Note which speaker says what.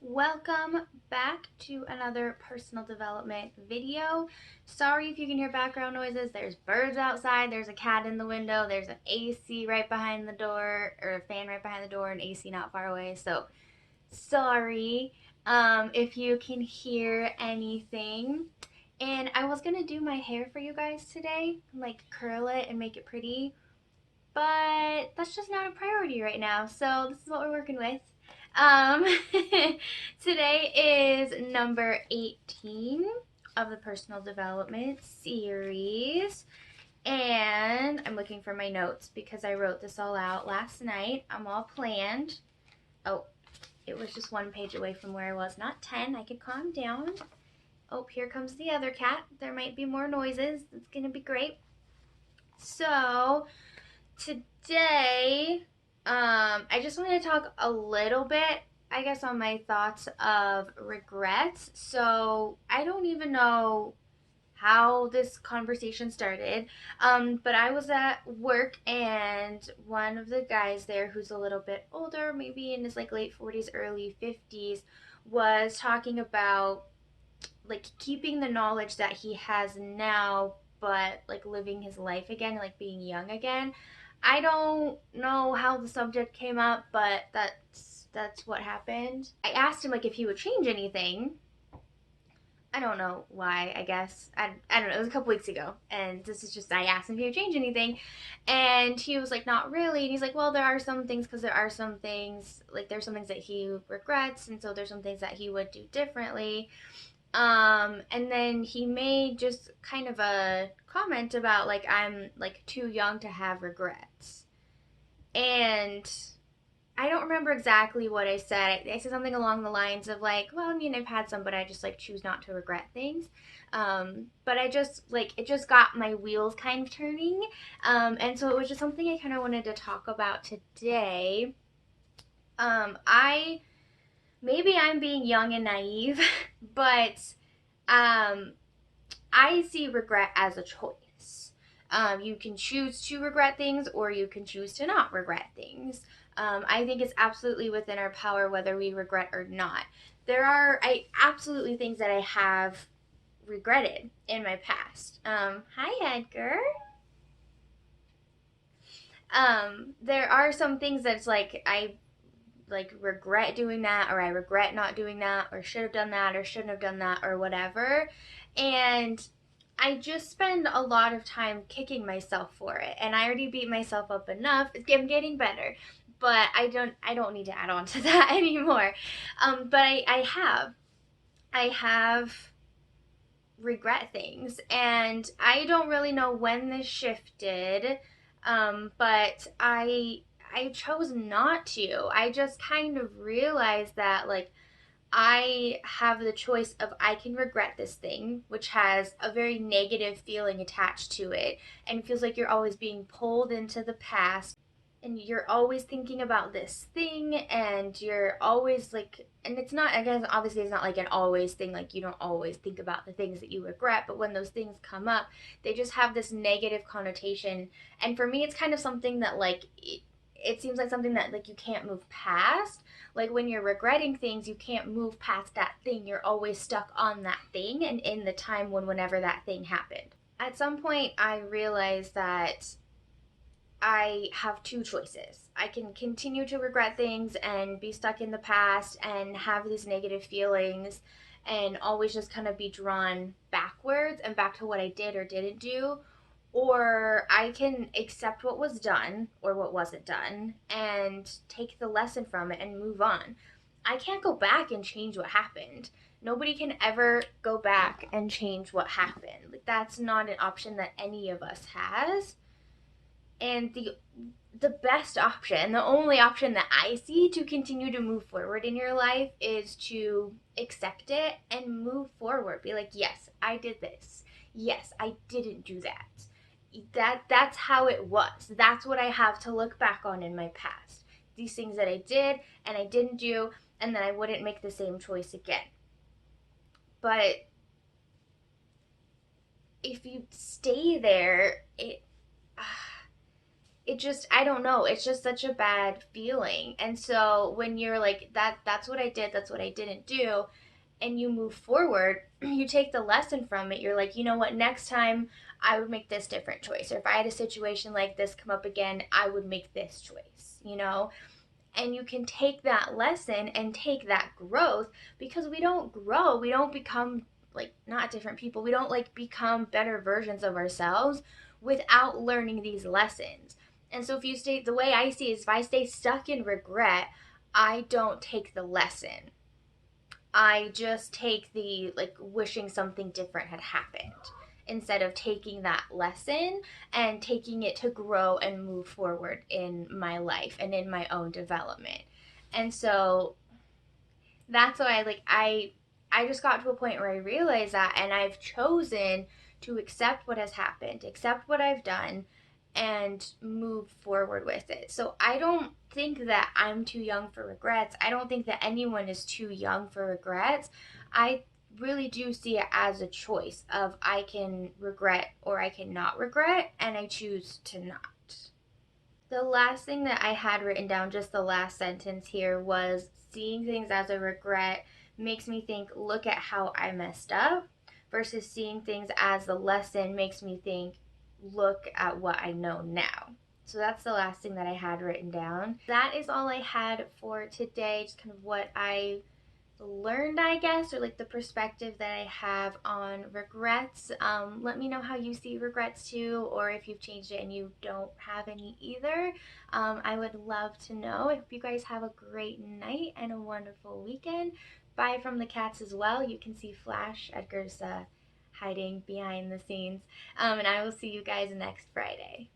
Speaker 1: Welcome back to another personal development video. Sorry if you can hear background noises. There's birds outside, there's a cat in the window, there's an AC right behind the door, or a fan right behind the door, and AC not far away. So sorry if you can hear anything. And I was gonna do my hair for you guys today, like curl it and make it pretty, but that's just not a priority right now. So this is what we're working with. Um, Today is number 18 of the personal development series. And I'm looking for my notes because I wrote this all out last night. I'm all planned. Oh, it was just one page away from where I was, not 10. I could calm down. Oh, here comes the other cat. There might be more noises. It's going to be great. So, today, I just want to talk a little bit, I guess, on my thoughts of regrets. So I don't even know how this conversation started, but I was at work and one of the guys there, who's a little bit older, maybe in his like late 40s, early 50s, was talking about like keeping the knowledge that he has now, but like living his life again, like being young again. I don't know how the subject came up, but that's what happened. I asked him like if he would change anything. I don't know why, I guess. I don't know. It was a couple weeks ago. And this is just, I asked him if he would change anything. And he was like, not really. And he's like, well, there are some things, because there are some things, like, there's some things that he regrets. And so there's some things that he would do differently. And then he made just kind of a comment about like I'm like too young to have regrets. And I don't remember exactly what I said. I said something along the lines of like, well, I mean, I've had some, but I just like choose not to regret things. But I just like it just got my wheels kind of turning. And so it was just something I kind of wanted to talk about today. I maybe I'm being young and naive, but um, I see regret as a choice. You can choose to regret things or you can choose to not regret things. I think it's absolutely within our power whether we regret or not. There are absolutely things that I have regretted in my past. Hi, Edgar. There are some things that's like I like regret doing that, or I regret not doing that, or should have done that, or shouldn't have done that, or whatever. And I just spend a lot of time kicking myself for it. And I already beat myself up enough. I'm getting better. But I don't need to add on to that anymore. But I have regret things. And I don't really know when this shifted. But I chose not to. I just kind of realized that like I have the choice of I can regret this thing, which has a very negative feeling attached to it, and feels like you're always being pulled into the past, and you're always thinking about this thing, and you're always like, and it's not, I guess, obviously, it's not like an always thing, like you don't always think about the things that you regret, but when those things come up, they just have this negative connotation. And for me, it's kind of something that, like, it seems like something that like you can't move past. Like when you're regretting things, you can't move past that thing. You're always stuck on that thing and in the time when whenever that thing happened. At some point I realized that I have two choices. I can continue to regret things and be stuck in the past and have these negative feelings and always just kind of be drawn backwards and back to what I did or didn't do. Or I can accept what was done or what wasn't done and take the lesson from it and move on. I can't go back and change what happened. Nobody can ever go back and change what happened. Like that's not an option that any of us has. And the best option, the only option that I see to continue to move forward in your life is to accept it and move forward. Be like, yes, I did this. Yes, I didn't do that. That's how it was. That's what I have to look back on in my past. These things that I did and I didn't do, and then I wouldn't make the same choice again. But if you stay there, it just, I don't know, it's just such a bad feeling. And so when you're like that's what I did, that's what I didn't do, and you move forward, you take the lesson from it. You're like, you know what, next time I would make this different choice. Or if I had a situation like this come up again, I would make this choice, you know? And you can take that lesson and take that growth, because we don't grow, we don't become like not different people, we don't like become better versions of ourselves without learning these lessons. And so if you stay, the way I see it is, if I stay stuck in regret, I don't take the lesson. I just take the like wishing something different had happened, instead of taking that lesson and taking it to grow and move forward in my life and in my own development. And so that's why I just got to a point where I realized that, and I've chosen to accept what has happened, accept what I've done, and move forward with it. So I don't think that I'm too young for regrets. I don't think that anyone is too young for regrets. I really do see it as a choice of I can regret or I cannot regret, and I choose to not. The last thing that I had written down, just the last sentence here, was seeing things as a regret makes me think, look at how I messed up, versus seeing things as the lesson makes me think, look at what I know now. So that's the last thing that I had written down. That is all I had for today, just kind of what I learned, I guess, or like the perspective that I have on regrets. Let me know how you see regrets too, or if you've changed it and you don't have any either. I would love to know. I hope you guys have a great night and a wonderful weekend. Bye from the cats as well. You can see Flash, Edgar's hiding behind the scenes. And I will see you guys next Friday.